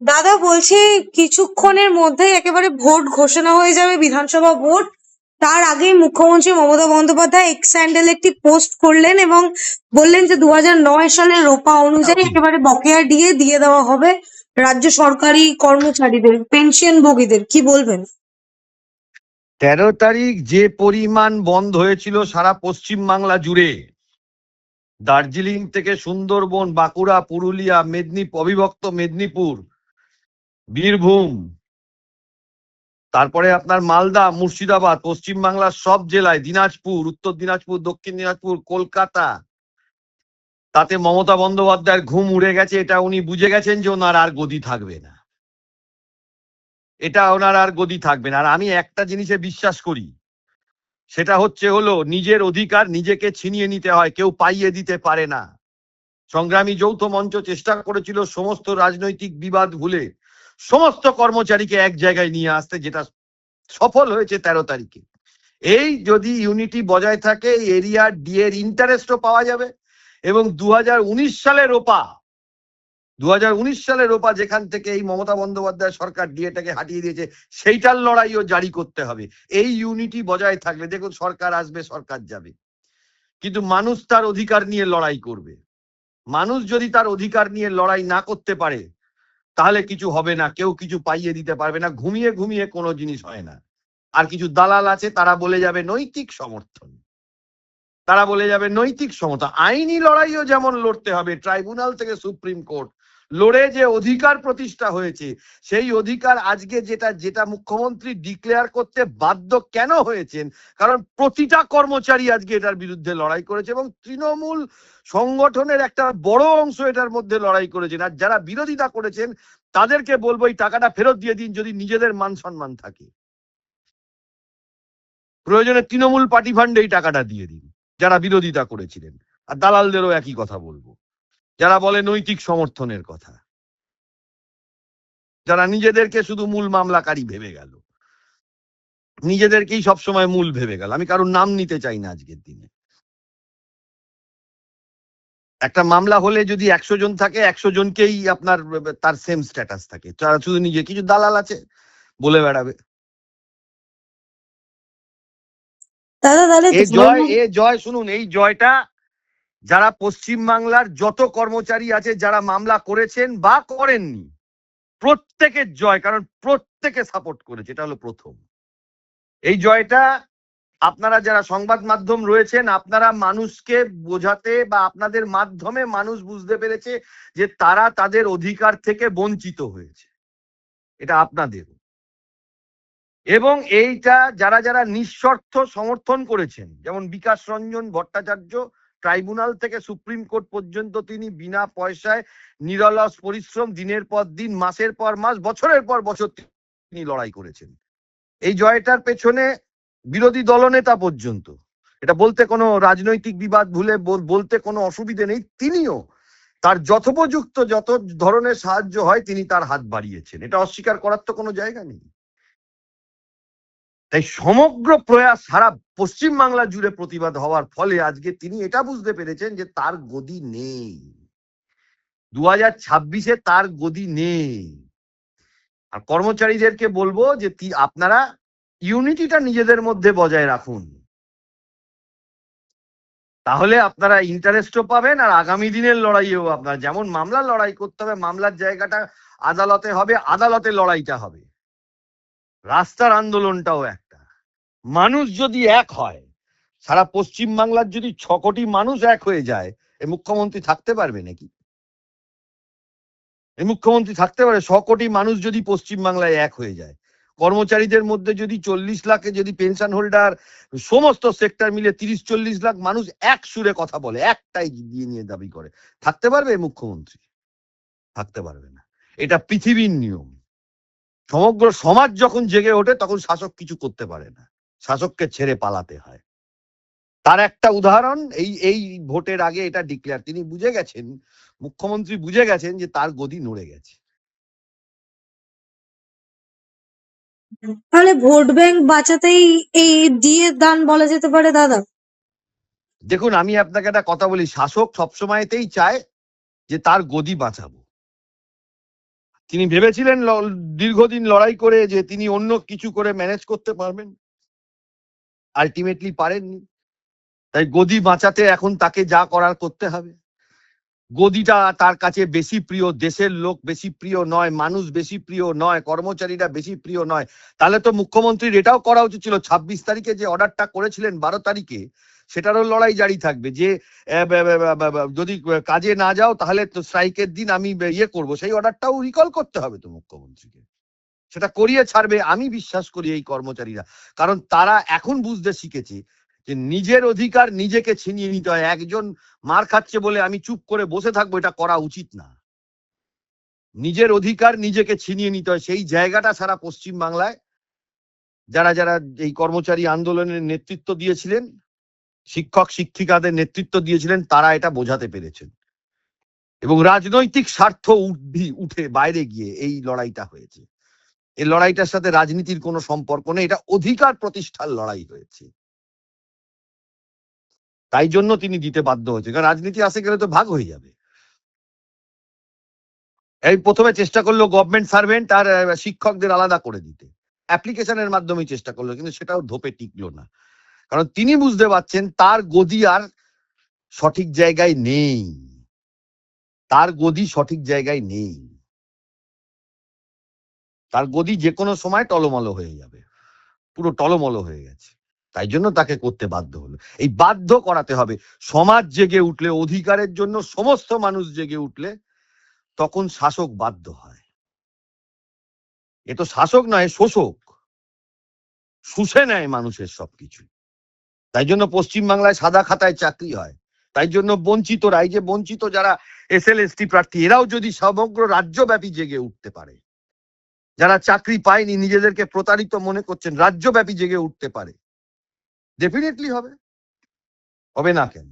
দাদা বলছি, কিছুক্ষণের মধ্যেই একেবারে ভোট ঘোষণা হয়ে যাবে, বিধানসভা ভোট। তার আগেই মুখ্যমন্ত্রী মমতা বন্দ্যোপাধ্যায় এক্স হ্যান্ডেলে একটি পোস্ট করলেন এবং বললেন যে 2009 সালের রোপা অনুযায়ী একেবারে বকেয়া ডিএ দিয়ে দেওয়া হবে রাজ্য সরকারি কর্মচারীদের, পেনশনভোগীদের। কি বলবেন? 13 তারিখ যে পরিমাণ বন্ধ হয়েছিল সারা পশ্চিম বাংলা জুড়ে, দার্জিলিং থেকে সুন্দরবন, বাঁকুড়া, পুরুলিয়া, মেদিনীপুর, অবিভক্ত মেদিনীপুর, বীরভূম, তারপরে আপনার মালদা, মুর্শিদাবাদ, পশ্চিম বাংলার সব জেলায়, দিনাজপুর, উত্তর দিনাজপুর, দক্ষিণ দিনাজপুর, কলকাতা, তাতে মমতা বন্দ্যোপাধ্যায়ের ঘুম উড়ে গেছে। এটা উনি বুঝে গেছেন যে ওনার আর গদি থাকবে না, এটা ওনার আর গদি থাকবে না। আর আমি একটা জিনিসে বিশ্বাস করি, সেটা হলো নিজের অধিকার নিজেকে ছিনিয়ে নিতে হয়, কেউ পাইয়ে দিতে পারে না। সংগ্রামী যৌথ মঞ্চ চেষ্টা করেছিল সমস্ত রাজনৈতিক বিবাদ ভুলে সমস্ত কর্মচারীকে এক জায়গায় নিয়ে আসতে, যেটা সফল হয়েছে 13 তারিখে। এই যদি ইউনিটি বজায় থাকে, এরিয়া ডি এর ইন্টারেস্টও পাওয়া যাবে এবং 2019 সালের রোপা 2019 সালের রোপা যেখান থেকে এই মমতা বন্দ্যোপাধ্যায় সরকার ডিএটাকে হাটিয়ে দিয়েছে, সেইটার লড়াইও জারি করতে হবে। এই ইউনিটি বজায় থাকলে দেখুন, সরকার আসবে, সরকার যাবে, কিন্তু মানুষ তার অধিকার নিয়ে লড়াই করবে। মানুষ যদি তার অধিকার নিয়ে লড়াই না করতে পারে, তাহলে কিছু হবে না, কেউ কিছু পাইয়ে দিতে পারবে না। ঘুমিয়ে ঘুমিয়ে কোনো জিনিস হয় না। আর কিছু দালাল আছে, তারা বলে যাবে নৈতিক সমর্থন, তারা বলে যাবে নৈতিক সমতা। আইনি লড়াইও যেমন লড়তে হবে, ট্রাইব্যুনাল থেকে সুপ্রিম কোর্ট লড়ে যে অধিকার প্রতিষ্ঠা হয়েছে, সেই অধিকার আজকে যেটা যেটা মুখ্যমন্ত্রী ডিক্লেয়ার করতে বাধ্য কেন হয়েছেন, কারণ প্রতিটা কর্মচারী আজকে এটার বিরুদ্ধে লড়াই করেছে এবং তৃণমূল সংগঠনের একটা বড় অংশ এটার মধ্যে লড়াই করেছেন। আর যারা বিরোধিতা করেছেন তাদেরকে বলবো, এই টাকাটা ফেরত দিয়ে দিন যদি নিজেদের মান সম্মান থাকে। প্রয়োজনে তৃণমূল পার্টি ফান্ডে এই টাকাটা দিয়ে দিন যারা বিরোধিতা করেছিলেন। আর দালালদেরও একই কথা বলবো, যারা বলে নৈতিক সমর্থনের কথা, যারা নিজেদেরকে শুধু মূল মামলাকারী ভেবে গেল, নিজেদেরকেই সবসময় মূল ভেবে গেল। আমি কারোর নাম নিতে চাই না আজকের দিনে। একটা মামলা হলে যদি 100 জন থাকে, 100 জনকেই আপনার তার সেম স্ট্যাটাস থাকে, তারা শুধু নিজে, কিছু দালাল আছে বলে বেড়াবে। দাদা তাহলে এ জয় শুনুন, এই জয়টা যারা পশ্চিম বাংলার যত কর্মচারী আছে, যারা মামলা করেছেন বা করেননি, প্রত্যেকের জয়, কারণ প্রত্যেকে সাপোর্ট করেছে। এটা হলো প্রথম। এই জয়টা আপনারা যারা সংবাদ মাধ্যম রয়েছেন, আপনারা মানুষকে বোঝাতে বা আপনাদের মাধ্যমে মানুষ বুঝতে পেরেছে যে তারা তাদের অধিকার থেকে বঞ্চিত হয়েছে, এটা আপনাদের। এবং এইটা যারা যারা নিঃশর্ত সমর্থন করেছেন, যেমন বিকাশ রঞ্জন ভট্টাচার্য, ট্রাইব্যুনাল থেকে সুপ্রিম কোর্ট পর্যন্ত তিনি বিনা পয়সায় নিরলস পরিশ্রম, দিনের পর দিন, মাসের পর মাস, বছরের পর বছর তিনি লড়াই করেছেন। এই জয়টার পেছনে বিরোধী দলনেতা পর্যন্ত, এটা বলতে কোনো রাজনৈতিক বিবাদ ভুলে বলতে কোনো অসুবিধে নেই, তিনিও তার যথোপযুক্ত যত ধরনের সাহায্য হয় তিনি তার হাত বাড়িয়েছেন, এটা অস্বীকার করার তো কোনো জায়গা নেই। তাই সমগ্র প্রয়াস সারা পশ্চিম বাংলা জুড়ে প্রতিবাদ হওয়ার ফলে আজকে তিনি এটা বুঝতে পেরেছেন যে তার গদি নেই, 2026-এ তার গদি নেই। আর কর্মচারীদেরকে বলবো যে আপনারা ইউনিটিটা নিজেদের মধ্যে বজায় রাখুন, তাহলে আপনারা ইন্টারেস্টও পাবেন। আর আগামী দিনের লড়াইয়েও আপনার যেমন মামলা লড়াই করতে হবে, মামলার জায়গাটা আদালতে হবে, আদালতে লড়াইটা হবে, রাস্তার আন্দোলনটাও একটা। মানুষ যদি এক হয়, সারা পশ্চিম বাংলার যদি 6 কোটি মানুষ এক হয়ে যায়, এই মুখ্যমন্ত্রী থাকতে পারবে নাকি? এই মুখ্যমন্ত্রী থাকতে পারে? 100 কোটি মানুষ যদি পশ্চিম বাংলায় এক হয়ে যায়, কর্মচারীদের মধ্যে যদি 40 লাখে, যদি পেনশন হোল্ডার, সমস্ত সেক্টর মিলে 30-40 লাখ মানুষ এক সুরে কথা বলে, একটাই দিয়ে নিয়ে দাবি করে, থাকতে পারবে এই মুখ্যমন্ত্রী? থাকতে পারবে না। এটা পৃথিবীর নিয়ম। সমগ্র সমাজ যখন জেগে ওঠে তখন শাসক কিছু করতে পারে না, শাসককে ছেড়ে পালাতে হয়। তার একটা উদাহরণ, এই ভোটের আগে এটা ডিক্লেয়ার, তিনি বুঝে গেছেন, মুখ্যমন্ত্রী বুঝে গেছেন যে তার গদি নড়ে গেছে। তাহলে ভোট ব্যাংক বাঁচাতেই এই ডিএ দান বলা যেতে পারে দাদা? দেখুন, আমি আপনাকে একটা কথা বলি, শাসক সবসময়তেই চায় যে তার গদি বাঁচাবো। তিনি ভেবেছিলেন দীর্ঘদিন লড়াই করে যে তিনি অন্য কিছু করে ম্যানেজ করতে পারবেন, আলটিমেটলি পারেননি। তাই গদি বাঁচাতে এখন তাকে যা করার করতে হবে। গদিটা তার কাছে বেশি প্রিয়, দেশের লোক বেশি প্রিয় নয়, মানুষ বেশি প্রিয় নয়, কর্মচারীরা বেশি প্রিয় নয়। তাহলে তো মুখ্যমন্ত্রীর এটাও করা উচিত ছিল, 26 তারিখে যে অর্ডারটা করেছিলেন 12 তারিখে, সেটারও লড়াই জারি থাকবে যে যদি কাজে না যাও তাহলে তো স্ট্রাইকের দিন আমি ইয়ে করবো, সেই অর্ডারটাও রিকল করতে হবে তো মুখ্যমন্ত্রীকে। সেটা করিয়ে ছাড়বে আমি বিশ্বাস করি এই কর্মচারীরা, কারণ তারা এখন বুঝতে শিখেছে যে নিজের অধিকার নিজেকে ছিনিয়ে নিতে হয়। একজন মার খাচ্ছে বলে আমি চুপ করে বসে থাকবো, এটা করা উচিত না। নিজের অধিকার নিজেকে ছিনিয়ে নিতে হয়। সেই জায়গাটা সারা পশ্চিম বাংলায় যারা যারা এই কর্মচারী আন্দোলনের নেতৃত্ব দিয়েছিলেন, শিক্ষক শিক্ষিকাদের নেতৃত্ব দিয়েছিলেন, তারা এটা বোঝাতে পেরেছেন এবং রাজনৈতিক স্বার্থ উঠে বাইরে গিয়ে এই লড়াইটা হয়েছে। এই লড়াইটার সাথে রাজনীতির কোনো সম্পর্ক নেই, এটা অধিকার প্রতিষ্ঠার লড়াই হয়েছে। তাই জন্য তিনি দিতে বাধ্য হয়েছে, কারণ রাজনীতি আসে গেলে তো ভাগ হয়ে যাবে। এই প্রথমে চেষ্টা করলো গভর্নমেন্ট সার্ভেন্ট আর শিক্ষকদের আলাদা করে দিতে, অ্যাপ্লিকেশনের মাধ্যমে চেষ্টা করলো, কিন্তু সেটাও ধোপে টিকলো না। কারণ তিনি বুঝতে পারছেন তার গদি আর সঠিক জায়গায় নেই, তার গদি সঠিক জায়গায় নেই, তার গদি যে কোনো সময় টলমল হয়ে যাবে, পুরো টলমল হয়ে গেছে। তাই জন্য তাকে করতে বাধ্য হলো। এই বাধ্য করাতে হবে। সমাজ জেগে উঠলে, অধিকারের জন্য সমস্ত মানুষ জেগে উঠলে, তখন শাসক বাধ্য হয়। এ তো শাসক নয়, শোষক, শুষে নেয় মানুষের সবকিছু। তাই জন্য পশ্চিমবাংলায় সাদা খাতায় চাকরি হয়। তাই জন্য বঞ্চিতরা, এই যে বঞ্চিত যারা SL/ST প্রার্থী, এরাও যদি সমগ্র রাজ্যব্যাপী জেগে উঠতে পারে, যারা চাকরি পায়নি নিজেদেরকে প্রতারিত মনে করছেন, রাজ্যব্যাপী জেগে উঠতে পারে, ডেফিনেটলি হবে। হবে না কেন?